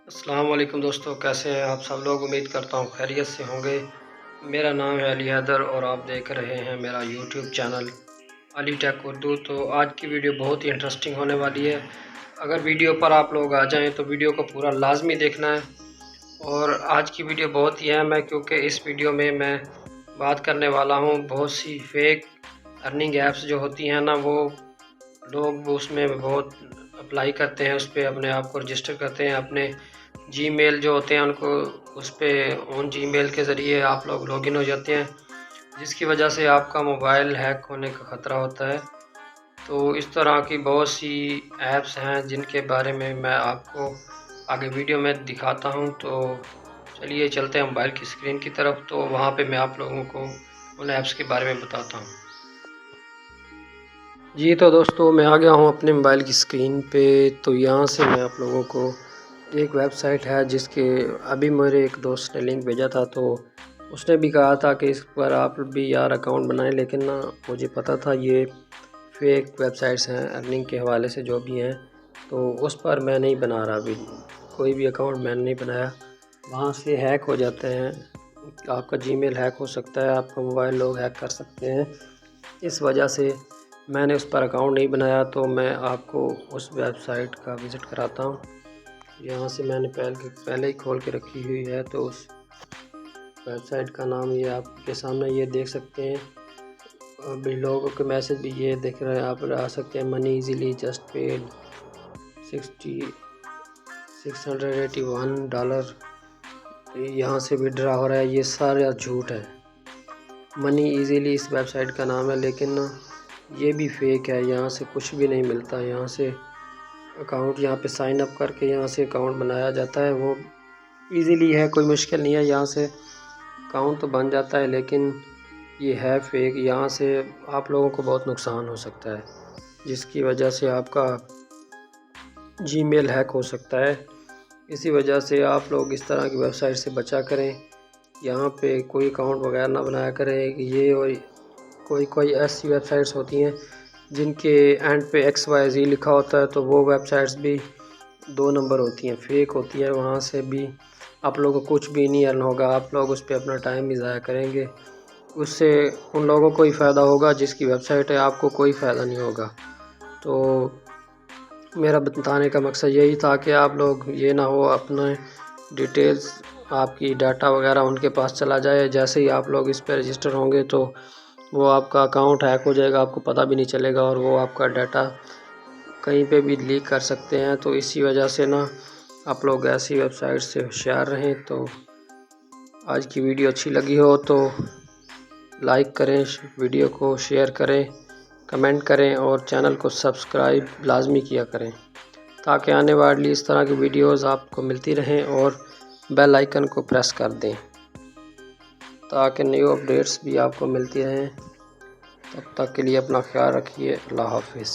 السلام علیکم دوستو، کیسے ہیں آپ سب لوگ؟ امید کرتا ہوں خیریت سے ہوں گے۔ میرا نام ہے علی حیدر اور آپ دیکھ رہے ہیں میرا یوٹیوب چینل علی ٹیک اردو۔ تو آج کی ویڈیو بہت ہی انٹرسٹنگ ہونے والی ہے۔ اگر ویڈیو پر آپ لوگ آ جائیں تو ویڈیو کو پورا لازمی دیکھنا ہے۔ اور آج کی ویڈیو بہت ہی اہم ہے کیونکہ اس ویڈیو میں بات کرنے والا ہوں بہت سی فیک ارننگ ایپس جو ہوتی ہیں نا، وہ لوگ اس میں بہت اپلائی کرتے ہیں، اس پہ اپنے آپ کو رجسٹر کرتے ہیں، اپنے جی میل جو ہوتے ہیں ان کو اس پہ ان جی میل کے ذریعے آپ لوگ لاگ ان ہو جاتے ہیں، جس کی وجہ سے آپ کا موبائل ہیک ہونے کا خطرہ ہوتا ہے۔ تو اس طرح کی بہت سی ایپس ہیں جن کے بارے میں آپ کو آگے ویڈیو میں دکھاتا ہوں۔ تو چلیے چلتے ہیں موبائل کی اسکرین کی طرف، تو وہاں پہ میں آپ لوگوں کو ان ایپس کے بارے میں بتاتا ہوں۔ جی تو دوستو، میں آ گیا ہوں اپنے موبائل کی اسکرین پہ۔ تو یہاں سے میں آپ لوگوں کو ایک ویب سائٹ ہے جس کے ابھی میرے ایک دوست نے لنک بھیجا تھا، تو اس نے بھی کہا تھا کہ اس پر آپ بھی یار اکاؤنٹ بنائیں، لیکن نا مجھے پتہ تھا یہ فیک ویب سائٹس ہیں ارننگ کے حوالے سے جو بھی ہیں، تو اس پر میں نہیں بنا رہا، ابھی کوئی بھی اکاؤنٹ میں نے نہیں بنایا۔ وہاں سے ہیک ہو جاتے ہیں، آپ کا جی میل ہیک ہو سکتا ہے، آپ کا موبائل لوگ ہیک کر سکتے ہیں، اس وجہ سے میں نے اس پر اکاؤنٹ نہیں بنایا۔ تو میں آپ کو اس ویب سائٹ کا وزٹ کراتا ہوں۔ یہاں سے میں نے پہلے ہی کھول کے رکھی ہوئی ہے، تو اس ویب سائٹ کا نام یہ آپ کے سامنے یہ دیکھ سکتے ہیں۔ ابھی لوگوں کے میسج بھی یہ دیکھ رہے ہیں، آپ آ سکتے ہیں منی ایزیلی جسٹ پیڈ $681 یہاں سے وڈرا ہو رہا ہے۔ یہ سارا جھوٹ ہے۔ منی ایزیلی اس ویب سائٹ کا نام ہے، لیکن نا یہ بھی فیک ہے، یہاں سے کچھ بھی نہیں ملتا۔ یہاں سے اکاؤنٹ یہاں پہ سائن اپ کر کے یہاں سے اکاؤنٹ بنایا جاتا ہے، وہ ایزیلی ہے، کوئی مشکل نہیں ہے، یہاں سے اکاؤنٹ تو بن جاتا ہے، لیکن یہ ہے فیک۔ یہاں سے آپ لوگوں کو بہت نقصان ہو سکتا ہے، جس کی وجہ سے آپ کا جی میل ہیک ہو سکتا ہے۔ اسی وجہ سے آپ لوگ اس طرح کی ویب سائٹ سے بچا کریں، یہاں پہ کوئی اکاؤنٹ وغیرہ نہ بنایا کریں۔ یہ اور کوئی ایسی ویب سائٹس ہوتی ہیں جن کے اینڈ پہ XYZ لکھا ہوتا ہے، تو وہ ویب سائٹس بھی 2 نمبر ہوتی ہیں، فیک ہوتی ہے۔ وہاں سے بھی آپ لوگوں کو کچھ بھی نہیں ارن ہوگا، آپ لوگ اس پہ اپنا ٹائم بھی ضائع کریں گے، اس سے ان لوگوں کو ہی فائدہ ہوگا جس کی ویب سائٹ ہے، آپ کو کوئی فائدہ نہیں ہوگا۔ تو میرا بتانے کا مقصد یہی تھا کہ آپ لوگ یہ نہ ہو اپنے ڈیٹیلز، آپ کی ڈاٹا وغیرہ ان کے پاس چلا جائے، جیسے ہی آپ لوگ اس پہ رجسٹر ہوں گے تو وہ آپ کا اکاؤنٹ ہیک ہو جائے گا، آپ کو پتہ بھی نہیں چلے گا، اور وہ آپ کا ڈاٹا کہیں پہ بھی لیک کر سکتے ہیں۔ تو اسی وجہ سے نا آپ لوگ ایسی ویب سائٹ سے ہوشیار رہیں۔ تو آج کی ویڈیو اچھی لگی ہو تو لائک کریں، ویڈیو کو شیئر کریں، کمنٹ کریں، اور چینل کو سبسکرائب لازمی کیا کریں تاکہ آنے والی اس طرح کی ویڈیوز آپ کو ملتی رہیں، اور بیل آئیکن کو پریس کر دیں تاکہ نیو اپڈیٹس بھی آپ کو ملتی رہیں۔ تب تک کے لیے اپنا خیال رکھیے۔ اللہ حافظ۔